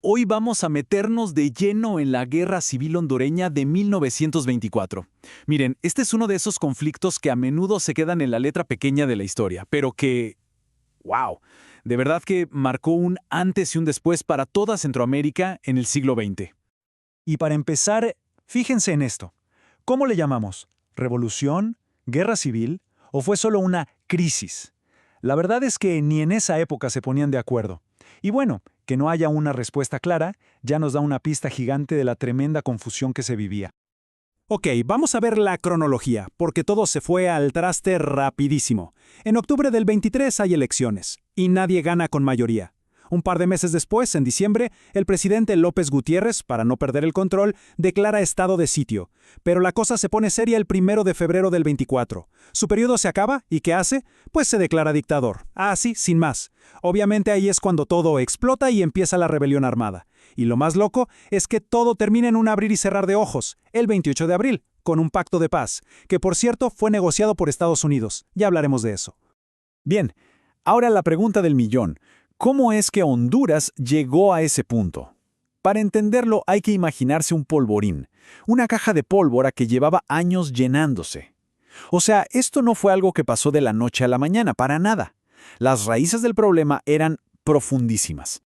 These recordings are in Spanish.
Hoy vamos a meternos de lleno en la Guerra Civil Hondureña de 1924. Miren, este es uno de esos conflictos que a menudo se quedan en la letra pequeña de la historia, pero que, ¡wow! De verdad que marcó un antes y un después para toda Centroamérica en el siglo XX. Y para empezar, fíjense en esto. ¿Cómo le llamamos? ¿Revolución? ¿Guerra civil? ¿O fue solo una crisis? La verdad es que ni en esa época se ponían de acuerdo. Y bueno, que no haya una respuesta clara ya nos da una pista gigante de la tremenda confusión que se vivía. Ok, vamos a ver la cronología, porque todo se fue al traste rapidísimo. En octubre del 23 hay elecciones, y nadie gana con mayoría. Un par de meses después, en diciembre, el presidente López Gutiérrez, para no perder el control, declara estado de sitio. Pero la cosa se pone seria el 1 de febrero del 24. Su periodo se acaba, ¿y qué hace? Pues se declara dictador. Así, sin más. Obviamente ahí es cuando todo explota y empieza la rebelión armada. Y lo más loco es que todo termina en un abrir y cerrar de ojos, el 28 de abril, con un pacto de paz, que por cierto fue negociado por Estados Unidos. Ya hablaremos de eso. Bien, ahora la pregunta del millón. ¿Cómo es que Honduras llegó a ese punto? Para entenderlo hay que imaginarse un polvorín, una caja de pólvora que llevaba años llenándose. O sea, esto no fue algo que pasó de la noche a la mañana, para nada. Las raíces del problema eran profundísimas.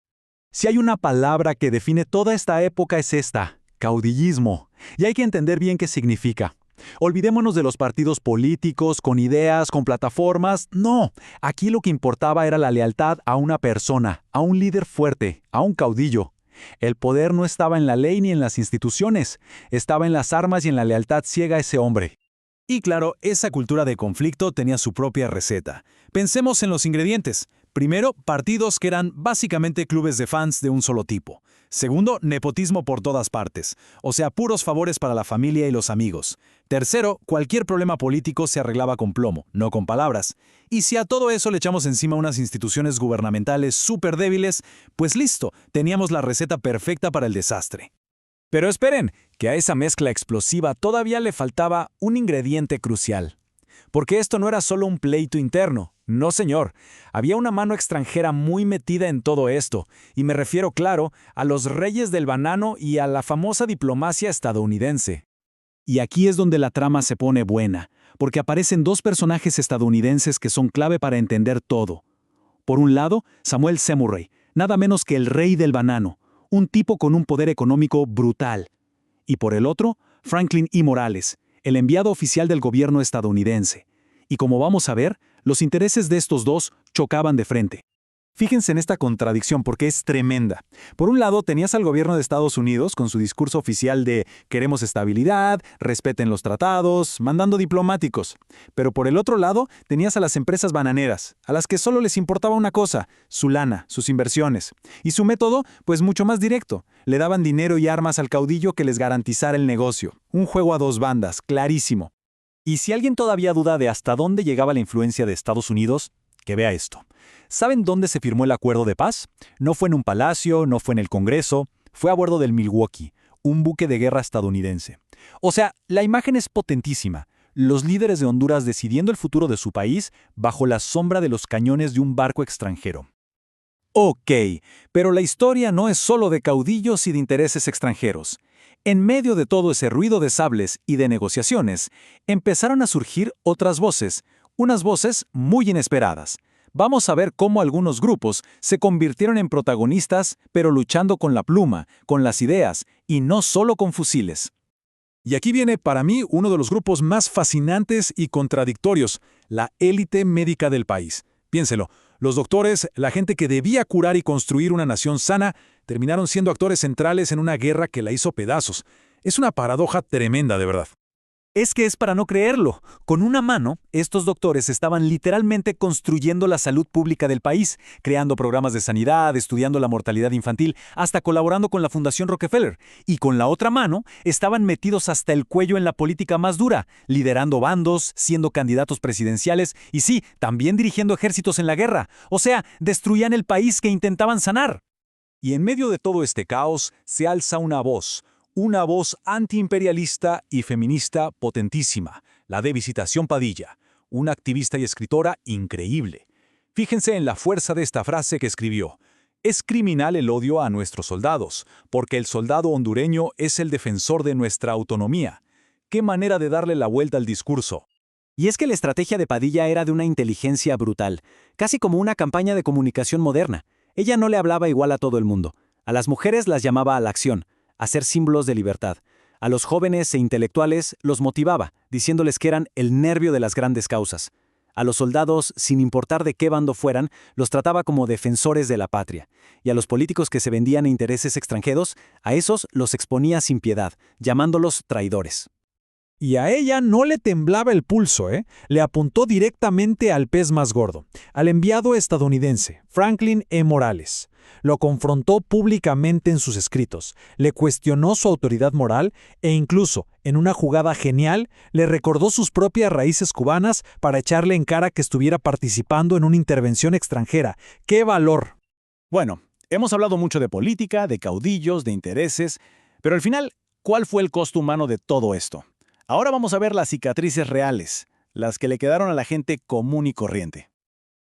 Si hay una palabra que define toda esta época es esta, caudillismo. Y hay que entender bien qué significa. Olvidémonos de los partidos políticos, con ideas, con plataformas. No, aquí lo que importaba era la lealtad a una persona, a un líder fuerte, a un caudillo. El poder no estaba en la ley ni en las instituciones, estaba en las armas y en la lealtad ciega a ese hombre. Y claro, esa cultura de conflicto tenía su propia receta. Pensemos en los ingredientes. Primero, partidos que eran básicamente clubes de fans de un solo tipo. Segundo, nepotismo por todas partes, o sea, puros favores para la familia y los amigos. Tercero, cualquier problema político se arreglaba con plomo, no con palabras. Y si a todo eso le echamos encima unas instituciones gubernamentales súper débiles, pues listo, teníamos la receta perfecta para el desastre. Pero esperen, que a esa mezcla explosiva todavía le faltaba un ingrediente crucial. Porque esto no era solo un pleito interno. No, señor. Había una mano extranjera muy metida en todo esto, y me refiero, claro, a los reyes del banano y a la famosa diplomacia estadounidense. Y aquí es donde la trama se pone buena, porque aparecen dos personajes estadounidenses que son clave para entender todo. Por un lado, Samuel Seymour, nada menos que el rey del banano, un tipo con un poder económico brutal. Y por el otro, Franklin E. Morales, el enviado oficial del gobierno estadounidense. Y como vamos a ver, los intereses de estos dos chocaban de frente. Fíjense en esta contradicción porque es tremenda. Por un lado, tenías al gobierno de Estados Unidos con su discurso oficial de queremos estabilidad, respeten los tratados, mandando diplomáticos. Pero por el otro lado, tenías a las empresas bananeras, a las que solo les importaba una cosa, su lana, sus inversiones. Y su método, pues mucho más directo. Le daban dinero y armas al caudillo que les garantizara el negocio. Un juego a dos bandas, clarísimo. Y si alguien todavía duda de hasta dónde llegaba la influencia de Estados Unidos, que vea esto. ¿Saben dónde se firmó el acuerdo de paz? No fue en un palacio, no fue en el Congreso, fue a bordo del Milwaukee, un buque de guerra estadounidense. O sea, la imagen es potentísima. Los líderes de Honduras decidiendo el futuro de su país bajo la sombra de los cañones de un barco extranjero. Ok, pero la historia no es solo de caudillos y de intereses extranjeros. En medio de todo ese ruido de sables y de negociaciones, empezaron a surgir otras voces, unas voces muy inesperadas. Vamos a ver cómo algunos grupos se convirtieron en protagonistas, pero luchando con la pluma, con las ideas, y no solo con fusiles. Y aquí viene para mí uno de los grupos más fascinantes y contradictorios, la élite médica del país. Piénselo, los doctores, la gente que debía curar y construir una nación sana, terminaron siendo actores centrales en una guerra que la hizo pedazos. Es una paradoja tremenda, de verdad. Es que es para no creerlo. Con una mano, estos doctores estaban literalmente construyendo la salud pública del país, creando programas de sanidad, estudiando la mortalidad infantil, hasta colaborando con la Fundación Rockefeller. Y con la otra mano, estaban metidos hasta el cuello en la política más dura, liderando bandos, siendo candidatos presidenciales y sí, también dirigiendo ejércitos en la guerra. O sea, destruían el país que intentaban sanar. Y en medio de todo este caos, se alza una voz antiimperialista y feminista potentísima, la de Visitación Padilla, una activista y escritora increíble. Fíjense en la fuerza de esta frase que escribió: Es criminal el odio a nuestros soldados, porque el soldado hondureño es el defensor de nuestra autonomía. ¡Qué manera de darle la vuelta al discurso! Y es que la estrategia de Padilla era de una inteligencia brutal, casi como una campaña de comunicación moderna. Ella no le hablaba igual a todo el mundo. A las mujeres las llamaba a la acción, a ser símbolos de libertad. A los jóvenes e intelectuales los motivaba, diciéndoles que eran el nervio de las grandes causas. A los soldados, sin importar de qué bando fueran, los trataba como defensores de la patria. Y a los políticos que se vendían a intereses extranjeros, a esos los exponía sin piedad, llamándolos traidores. Y a ella no le temblaba el pulso, ¿eh? Le apuntó directamente al pez más gordo, al enviado estadounidense, Franklin E. Morales. Lo confrontó públicamente en sus escritos, le cuestionó su autoridad moral e incluso, en una jugada genial, le recordó sus propias raíces cubanas para echarle en cara que estuviera participando en una intervención extranjera. ¡Qué valor! Bueno, hemos hablado mucho de política, de caudillos, de intereses, pero al final, ¿cuál fue el costo humano de todo esto? Ahora vamos a ver las cicatrices reales, las que le quedaron a la gente común y corriente.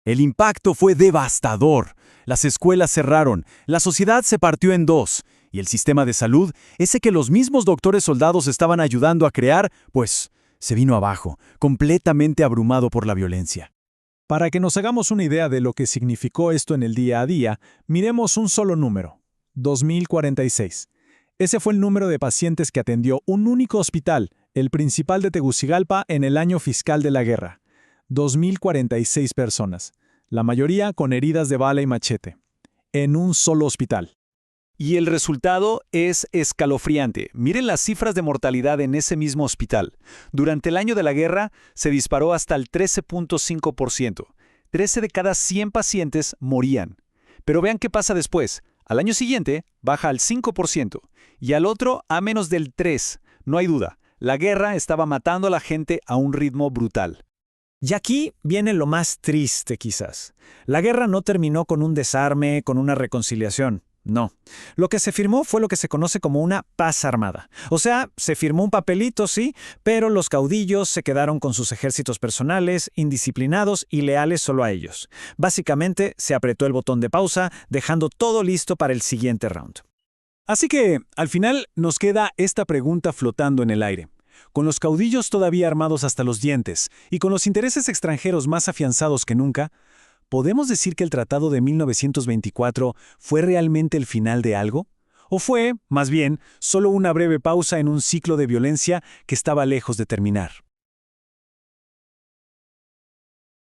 El impacto fue devastador. Las escuelas cerraron, la sociedad se partió en dos, y el sistema de salud, ese que los mismos doctores soldados estaban ayudando a crear, pues se vino abajo, completamente abrumado por la violencia. Para que nos hagamos una idea de lo que significó esto en el día a día, miremos un solo número: 2046. Ese fue el número de pacientes que atendió un único hospital, el principal de Tegucigalpa, en el año fiscal de la guerra. 2046 personas, la mayoría con heridas de bala y machete, en un solo hospital. Y el resultado es escalofriante. Miren las cifras de mortalidad en ese mismo hospital. Durante el año de la guerra se disparó hasta el 13.5%. 13 de cada 100 pacientes morían. Pero vean qué pasa después. Al año siguiente baja al 5% y al otro a menos del 3%. No hay duda, la guerra estaba matando a la gente a un ritmo brutal. Y aquí viene lo más triste quizás. La guerra no terminó con un desarme, con una reconciliación. No. Lo que se firmó fue lo que se conoce como una paz armada. O sea, se firmó un papelito, sí, pero los caudillos se quedaron con sus ejércitos personales, indisciplinados y leales solo a ellos. Básicamente, se apretó el botón de pausa, dejando todo listo para el siguiente round. Así que, al final, nos queda esta pregunta flotando en el aire. Con los caudillos todavía armados hasta los dientes y con los intereses extranjeros más afianzados que nunca, ¿podemos decir que el Tratado de 1924 fue realmente el final de algo? ¿O fue, más bien, solo una breve pausa en un ciclo de violencia que estaba lejos de terminar?